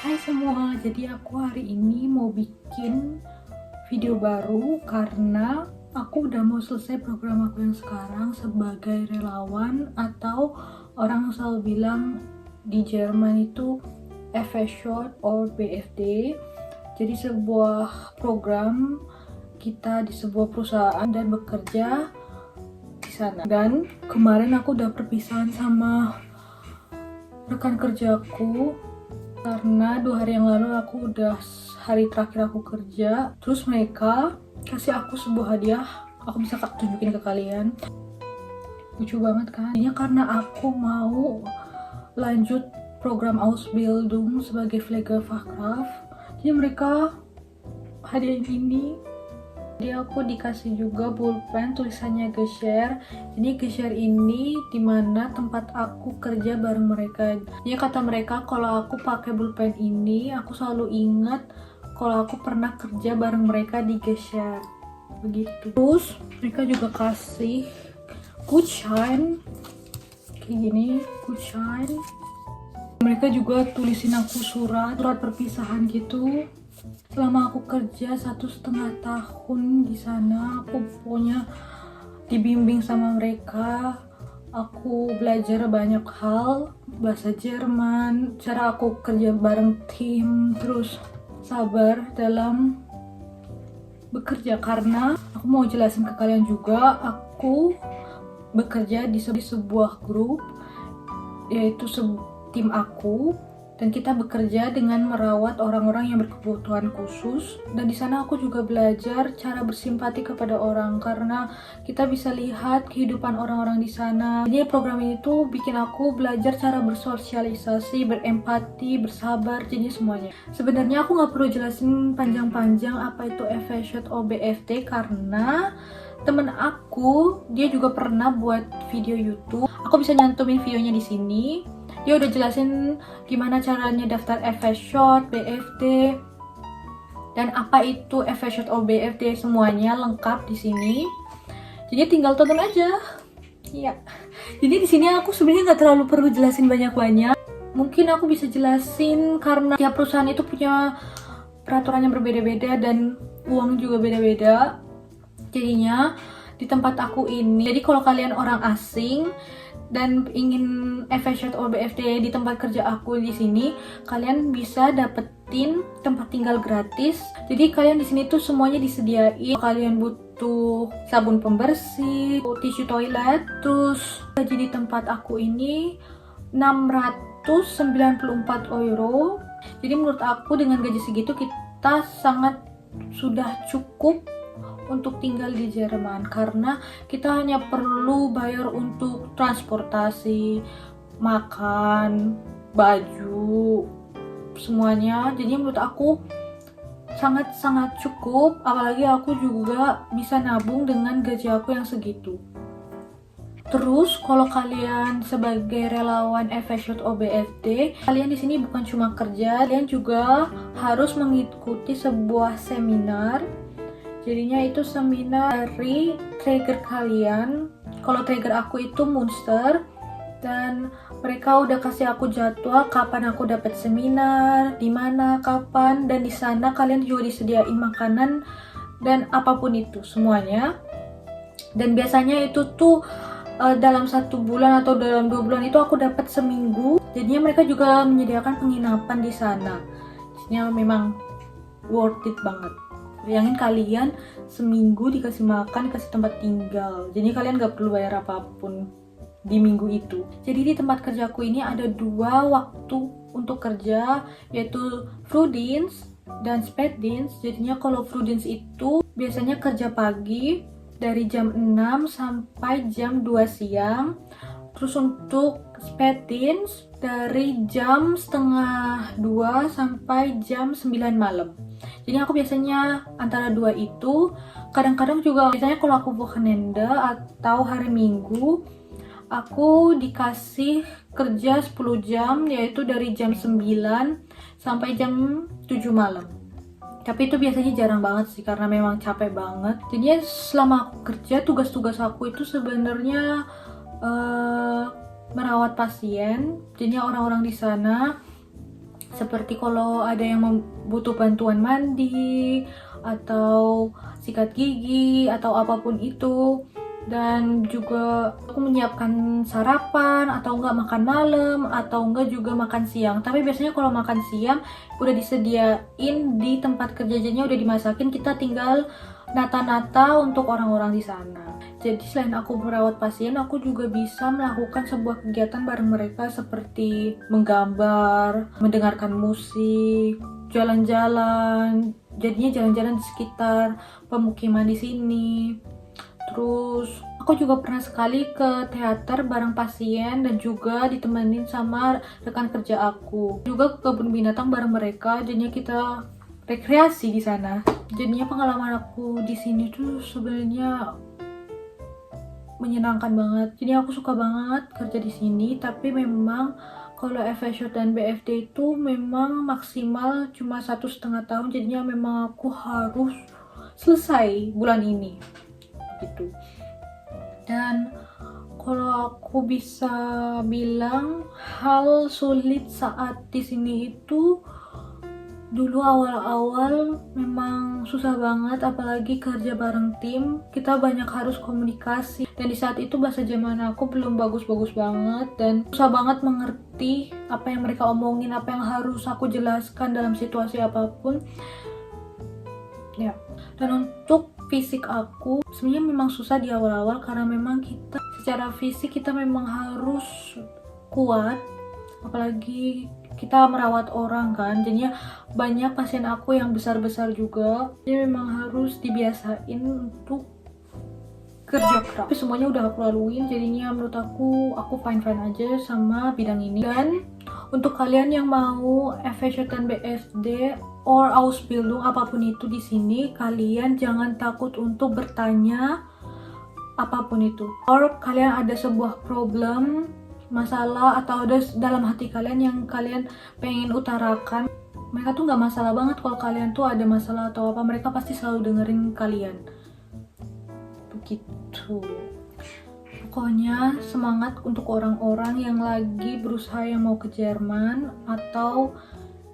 Hai semua, jadi aku hari ini mau bikin video baru karena aku udah mau selesai program aku yang sekarang sebagai relawan, atau orang selalu bilang di Jerman itu FS-Short or BFD. Jadi sebuah program kita di sebuah perusahaan dan bekerja di sana. Dan kemarin aku udah perpisahan sama rekan kerjaku karena 2 hari yang lalu aku udah hari terakhir aku kerja. Terus mereka kasih aku sebuah hadiah, aku bisa tunjukin ke kalian. Lucu banget kan? Ini karena aku mau lanjut program Ausbildung sebagai Pflegefachkraft, jadi mereka hadiahin ini. Jadi aku dikasih juga pulpen tulisannya Ge-Share. Jadi Ge-Share ini dimana tempat aku kerja bareng mereka. Jadi kata mereka kalau aku pakai pulpen ini, aku selalu ingat kalau aku pernah kerja bareng mereka di Ge-Share. Begitu. Terus mereka juga kasih Gutschein kayak gini, Gutschein. Mereka juga tulisin aku surat perpisahan gitu. Selama aku kerja 1,5 tahun di sana, aku pokoknya dibimbing sama mereka. Aku belajar banyak hal, bahasa Jerman, cara aku kerja bareng tim, terus sabar dalam bekerja. Karena aku mau jelasin ke kalian juga, aku bekerja di sebuah grup, yaitu tim aku. Dan kita bekerja dengan merawat orang-orang yang berkebutuhan khusus. Dan di sana aku juga belajar cara bersimpati kepada orang, karena kita bisa lihat kehidupan orang-orang di sana. Jadi program ini tuh bikin aku belajar cara bersosialisasi, berempati, bersabar, jadi semuanya. Sebenarnya aku nggak perlu jelasin panjang-panjang apa itu FS-Short or BFD, karena temen aku dia juga pernah buat video YouTube. Aku bisa nyantumin videonya di sini. Dia udah jelasin gimana caranya daftar FS-Short, BFD, dan apa itu FS-Short or BFD, semuanya lengkap di sini. Jadi tinggal tonton aja. Iya. Jadi di sini aku sebenarnya nggak terlalu perlu jelasin banyak-banyak. Mungkin aku bisa jelasin karena tiap perusahaan itu punya peraturan yang berbeda-beda dan uang juga beda-beda. Jadinya di tempat aku ini, jadi kalau kalian orang asing dan ingin FS-Short or BFD di tempat kerja aku di sini, kalian bisa dapetin tempat tinggal gratis. Jadi kalian di sini tuh semuanya disediain. Kalian butuh sabun pembersih, tisu toilet, terus gaji di tempat aku ini 694 euro. Jadi menurut aku dengan gaji segitu kita sangat sudah cukup untuk tinggal di Jerman, karena kita hanya perlu bayar untuk transportasi, makan, baju, semuanya. Jadi menurut aku sangat-sangat cukup, apalagi aku juga bisa nabung dengan gaji aku yang segitu. Terus kalau kalian sebagai relawan FS-Short or BFD, kalian di sini bukan cuma kerja, kalian juga harus mengikuti sebuah seminar. Jadinya itu seminar dari trigger kalian. Kalau trigger aku itu Munster, dan mereka udah kasih aku jadwal kapan aku dapat seminar, di mana, kapan, dan di sana kalian juga disediain makanan dan apapun itu semuanya. Dan biasanya itu tuh dalam 1 bulan atau dalam 2 bulan itu aku dapat seminggu. Jadinya mereka juga menyediakan penginapan di sana. Jadinya memang worth it banget. Bayangin kalian seminggu dikasih makan, dikasih tempat tinggal. Jadi kalian gak perlu bayar apapun di minggu itu. Jadi di tempat kerjaku ini ada 2 waktu untuk kerja, yaitu Vroegdienst dan Spätdienst. Jadinya kalau Vroegdienst itu biasanya kerja pagi dari jam 6 sampai jam 2 siang. Terus untuk Spätdienst dari jam 1:30 sampai jam 9 malam. Jadi aku biasanya antara 2 itu. Kadang-kadang juga biasanya kalau aku Wochenende atau hari Minggu, aku dikasih kerja 10 jam, yaitu dari jam 9 sampai jam 7 malam. Tapi itu biasanya jarang banget sih, karena memang capek banget. Jadi selama aku kerja, tugas-tugas aku itu sebenarnya merawat pasien. Jadi orang-orang di sana Seperti kalau ada yang butuh bantuan mandi atau sikat gigi atau apapun itu. Dan juga aku menyiapkan sarapan atau enggak makan malam atau enggak juga makan siang. Tapi biasanya kalau makan siang udah disediain di tempat kerjanya, udah dimasakin, kita tinggal nata-nata untuk orang-orang di sana. Jadi selain aku merawat pasien, aku juga bisa melakukan sebuah kegiatan bareng mereka seperti menggambar, mendengarkan musik, jalan-jalan. Jadinya jalan-jalan di sekitar pemukiman di sini. Terus aku juga pernah sekali ke teater bareng pasien dan juga ditemenin sama rekan kerja aku. Juga ke kebun binatang bareng mereka, jadinya kita rekreasi di sana. Jadinya pengalaman aku di sini tuh sebenarnya menyenangkan banget. Jadi aku suka banget kerja di sini, tapi memang kalau FSH dan BFD itu memang maksimal cuma 1,5 tahun, jadinya memang aku harus selesai bulan ini gitu. Dan kalau aku bisa bilang hal sulit saat di sini itu, dulu awal-awal memang susah banget, apalagi kerja bareng tim, kita banyak harus komunikasi, dan di saat itu bahasa Jerman aku belum bagus-bagus banget dan susah banget mengerti apa yang mereka omongin, apa yang harus aku jelaskan dalam situasi apapun ya. Dan untuk fisik aku sebenarnya memang susah di awal-awal, karena memang kita secara fisik kita memang harus kuat, apalagi kita merawat orang kan, jadinya banyak pasien aku yang besar-besar juga, jadi memang harus dibiasain untuk kerja keras. Tapi semuanya udah aku laluin, jadinya menurut aku fine-fine aja sama bidang ini. Dan untuk kalian yang mau FSH dan BSD or Ausbildung apapun itu di sini, kalian jangan takut untuk bertanya apapun itu. Or kalian ada sebuah problem, masalah, atau ada dalam hati kalian yang kalian pengen utarakan, mereka tuh nggak masalah banget kalau kalian tuh ada masalah atau apa, mereka pasti selalu dengerin kalian. Begitu. Pokoknya semangat untuk orang-orang yang lagi berusaha yang mau ke Jerman atau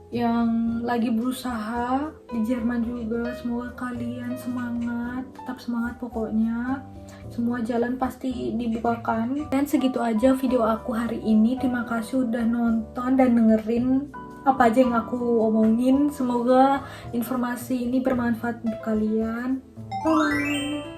yang lagi berusaha di Jerman juga. Semoga kalian semangat, tetap semangat pokoknya. Semua jalan pasti dibukakan. Dan segitu aja video aku hari ini. Terima kasih udah nonton dan dengerin apa aja yang aku omongin. Semoga informasi ini bermanfaat untuk kalian. Bye.